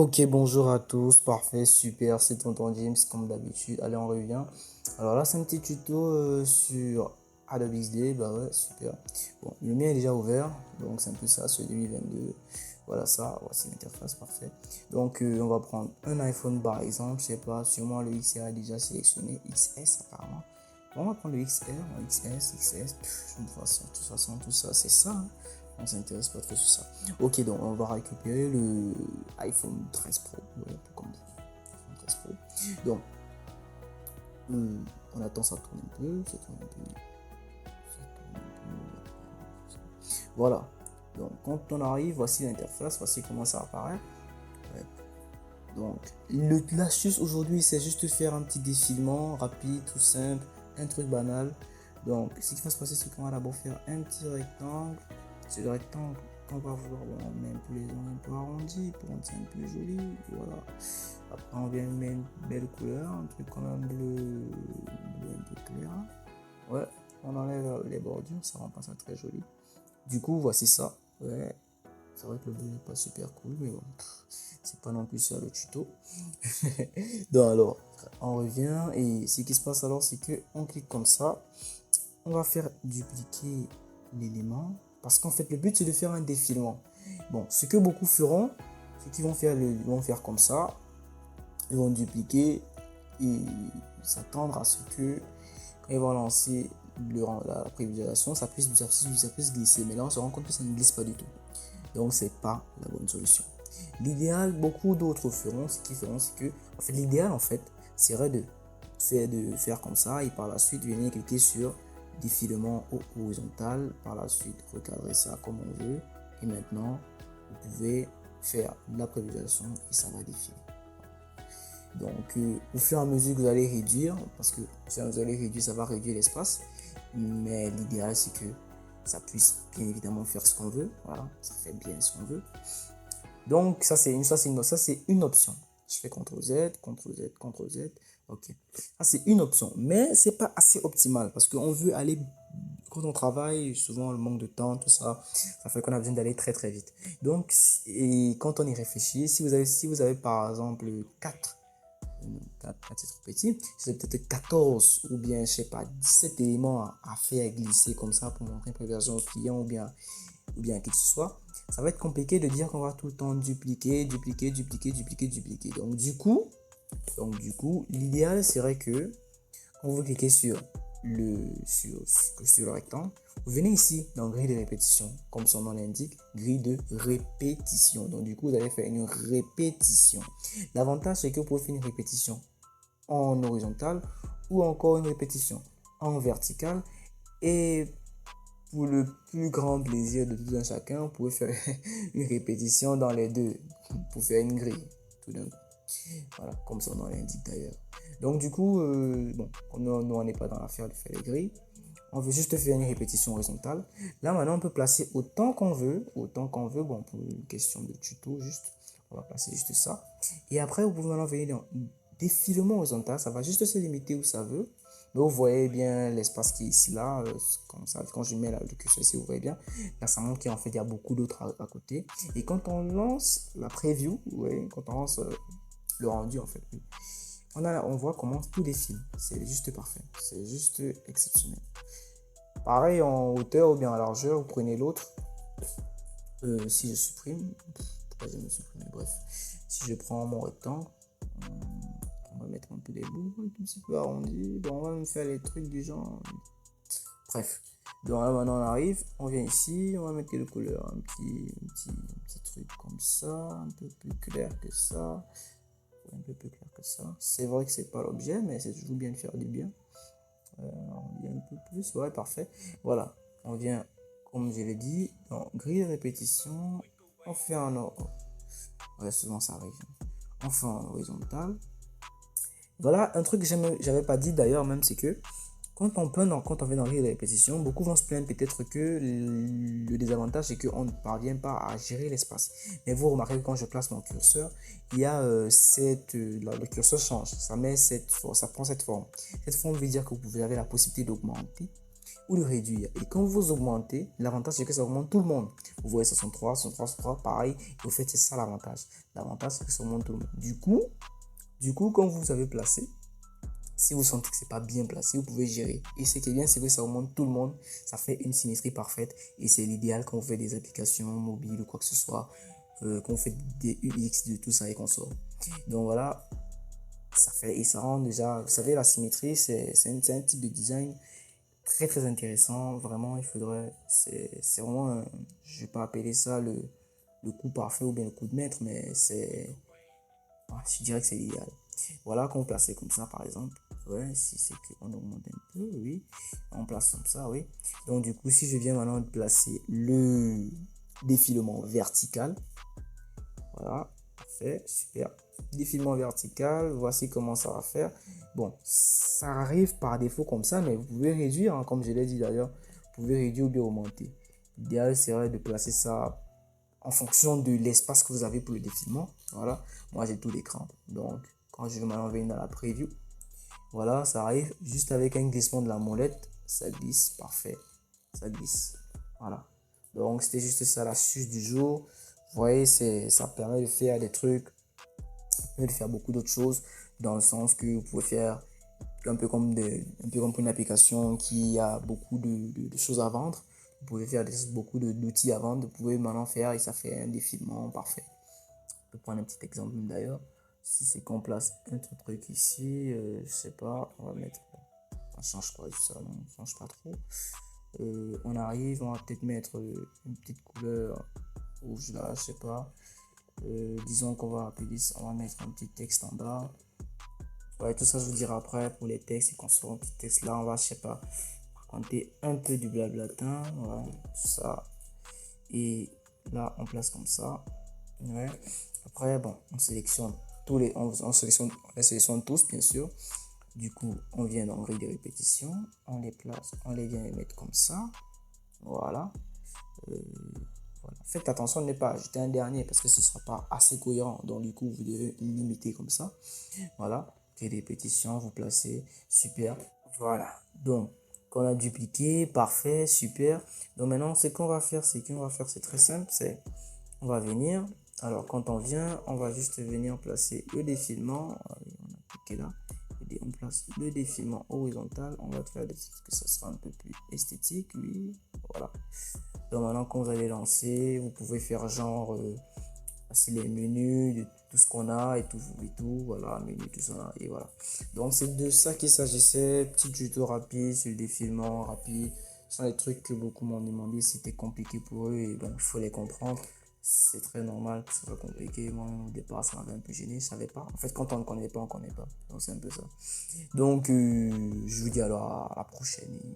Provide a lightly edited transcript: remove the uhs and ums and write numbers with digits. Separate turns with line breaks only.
Ok, bonjour à tous, parfait, super, c'est tonton James comme d'habitude. Allez, on revient. Alors là, c'est un petit tuto sur Adobe XD, bah ouais, super. Bon, le mien est déjà ouvert, donc c'est un peu ça, ce 2022. Voilà ça, voici l'interface, parfait. Donc on va prendre un iPhone par exemple, je sais pas, sûrement le XR est déjà sélectionné, XS apparemment. Bon, on va prendre le XR, XS, de toute façon, tout ça, c'est ça, hein. On s'intéresse pas trop sur ça. Ok, donc on va récupérer le iPhone 13 Pro. Ouais, comme iPhone 13 Pro. Donc, on attend ça tourne un peu, ça tourne un peu, ça tourne un peu. Voilà. Donc, quand on arrive, voici l'interface, voici comment ça apparaît. Ouais. Donc, l'astuce aujourd'hui, c'est juste faire un petit défilement rapide, tout simple, un truc banal. Donc, ce qui va se passer, c'est qu'on va d'abord faire un petit rectangle. C'est le rectangle qu'on va vouloir, bon, on met un peu les angles un peu arrondis pour rendre ça un peu joli. Voilà. Après, on vient mettre une belle couleur, un truc comme un bleu un peu clair. Ouais, on enlève les bordures, ça rend pas ça très joli. Du coup, voici ça. Ouais, c'est vrai que le bleu n'est pas super cool, mais bon, c'est pas non plus ça le tuto. Donc alors, on revient et ce qui se passe alors, c'est que on clique comme ça, on va faire dupliquer l'élément parce qu'en fait le but c'est de faire un défilement. Bon, ce que beaucoup feront, c'est qu'ils vont faire comme ça, ils vont dupliquer et s'attendre à ce que quand ils vont lancer la prévisualisation, ça puisse glisser. Mais là, on se rend compte que ça ne glisse pas du tout. Donc, c'est pas la bonne solution. L'idéal, beaucoup d'autres feront, ce qu'ils feront, c'est que, en fait, l'idéal, en fait, serait de faire comme ça et par la suite, venir cliquer sur défilement horizontal. Par la suite, recadrer ça comme on veut. Et maintenant, vous pouvez faire la prévisualisation et ça va défiler. Donc, au fur et à mesure que vous allez réduire, parce que si vous allez réduire, ça va réduire l'espace. Mais l'idéal, c'est que ça puisse bien évidemment faire ce qu'on veut. Voilà, ça fait bien ce qu'on veut. Donc, ça, c'est une option. Je fais CTRL Z, CTRL Z, CTRL Z. Ok. Ça, c'est une option. Mais c'est pas assez optimal parce qu'on veut aller, quand on travaille, souvent le manque de temps, tout ça, ça fait qu'on a besoin d'aller très très vite. Donc, et quand on y réfléchit, si vous avez par exemple 4 c'est trop petit, c'est peut-être 14 ou bien, je sais pas, 17 éléments à faire glisser comme ça pour montrer une présentation au client ou bien à qui que ce soit, ça va être compliqué de dire qu'on va tout le temps dupliquer, dupliquer, dupliquer, dupliquer, dupliquer. Donc du coup, l'idéal serait que quand vous cliquez sur le rectangle, vous venez ici dans grille de répétition, comme son nom l'indique, grille de répétition. Donc du coup, vous allez faire une répétition. L'avantage, c'est que vous pouvez faire une répétition en horizontal ou encore une répétition en verticale. Et pour le plus grand plaisir de tout un chacun, vous pouvez faire une répétition dans les deux pour faire une grille tout d'un coup. Voilà, comme son nom l'indique d'ailleurs. Donc du coup, bon, nous on n'est pas dans l'affaire de faire les grilles. On veut juste faire une répétition horizontale. Là maintenant, on peut placer autant qu'on veut. Bon, pour une question de tuto, juste, on va placer juste ça. Et après, vous pouvez maintenant venir dans défilement horizontal. Ça va juste se limiter où ça veut. Mais vous voyez bien l'espace qui est ici, là, comme ça. Quand je mets le curseur ici, vous voyez bien. Là, ça montre qu'en fait, il y a beaucoup d'autres à côté. Et quand on lance la preview, vous voyez, quand on lance le rendu, en fait, on voit comment tout défile. C'est juste parfait. C'est juste exceptionnel. Pareil en hauteur ou bien en largeur, vous prenez l'autre. Si je supprime, pourquoi je me supprime? Bref, si je prends mon rectangle, on va mettre un peu des bouts, un tout petit peu arrondi. Bon, on va me faire les trucs du genre. Bref, donc là maintenant on arrive, on vient ici, on va mettre quelle couleur? Un petit truc comme ça, un peu plus clair que ça. Un peu plus clair que ça. C'est vrai que c'est pas l'objet, mais c'est toujours bien de faire du bien. On vient un peu plus, ouais, parfait. Voilà, on vient, comme je l'ai dit, dans grille de répétition, on fait un ordre. Ouais, souvent ça arrive. On fait en horizontal. Voilà, un truc que j'avais pas dit d'ailleurs, même, c'est que quand on vient dans grille de répétition, beaucoup vont se plaindre peut-être que le désavantage, c'est qu'on ne parvient pas à gérer l'espace. Mais vous remarquez que quand je place mon curseur, il y a le curseur change, ça prend cette forme. Cette forme veut dire que vous avez la possibilité d'augmenter ou le réduire. Et quand vous augmentez, l'avantage c'est que ça augmente tout le monde. Vous voyez 63, 63, 63, pareil. Et au fait, c'est ça l'avantage. L'avantage c'est que ça augmente tout le monde. Du coup, quand vous avez placé, si vous sentez que c'est pas bien placé, vous pouvez gérer. Et ce qui est bien, c'est que ça augmente tout le monde. Ça fait une symétrie parfaite. Et c'est l'idéal quand vous faites des applications mobiles ou quoi que ce soit. Quand vous faites des UX, de tout ça et qu'on sort. Donc voilà, et ça rend déjà, vous savez, la symétrie, c'est un type de design très très intéressant. Vraiment, c'est vraiment, je vais pas appeler ça le coup parfait ou bien le coup de maître, mais je dirais que c'est l'idéal. Voilà, qu'on place comme ça par exemple. Ouais, si c'est qu'on augmente un peu, oui. On place comme ça, oui. Donc du coup, si je viens maintenant de placer le défilement vertical, voilà, parfait, super. Défilement vertical, voici comment ça va faire. Bon, ça arrive par défaut comme ça, mais vous pouvez réduire, hein, comme je l'ai dit d'ailleurs, vous pouvez réduire ou bien augmenter. L'idéal serait de placer ça en fonction de l'espace que vous avez pour le défilement. Voilà, moi j'ai tout l'écran. Donc, quand je vais maintenant venir dans la preview, voilà, ça arrive juste avec un glissement de la molette, ça glisse, parfait, ça glisse. Voilà. Donc, c'était juste ça l'astuce du jour. Vous voyez, ça permet de faire des trucs, de faire beaucoup d'autres choses, dans le sens que vous pouvez faire un peu comme une application qui a beaucoup de choses à vendre. Vous pouvez faire beaucoup d'outils à vendre. Vous pouvez maintenant faire et ça fait un défilement parfait. Je peux prendre un petit exemple d'ailleurs. Si c'est qu'on place un truc ici, je sais pas, on va mettre, ça change quoi ça, non, ça change pas trop. On arrive, on va peut-être mettre une petite couleur rouge là, je sais pas. Disons qu'on va appeler ça, on va mettre un petit texte en bas. Ouais, tout ça je vous dirai après pour les textes et qu'on sort un petit texte là, on va, je sais pas, raconter un peu du blablatin, voilà, tout ça. Et là, on place comme ça. Ouais. Après, bon, on sélectionne on les sélectionne tous, bien sûr. Du coup, on vient dans grille de répétition, on les place, on les vient les mettre comme ça. Voilà. Voilà. Faites attention de ne pas ajouter un dernier parce que ce ne sera pas assez cohérent. Donc, du coup, vous devez limiter comme ça. Voilà. Grille de répétition, vous placez. Super. Voilà. Donc, qu'on a dupliqué, parfait, super. Donc, maintenant, ce qu'on va faire, c'est très simple. On va venir. Alors, quand on vient, on va juste venir placer le défilement. On a cliqué là. Et on place le défilement horizontal. On va faire des trucs que ça sera un peu plus esthétique. Oui, voilà. Donc, maintenant, quand vous allez lancer, vous pouvez faire genre, voici les menus de tout ce qu'on a et tout. Voilà, menu, tout ça. Et voilà. Donc, c'est de ça qu'il s'agissait. Petit tuto rapide sur le défilement rapide. Ce sont des trucs que beaucoup m'ont demandé. C'était compliqué pour eux et donc il faut les comprendre. C'est très normal que ce soit compliqué. Moi, au départ, ça m'avait un peu gêné. Je savais pas. En fait, quand on ne connaît pas, on ne connaît pas. Donc, c'est un peu ça. Donc, je vous dis alors à la prochaine.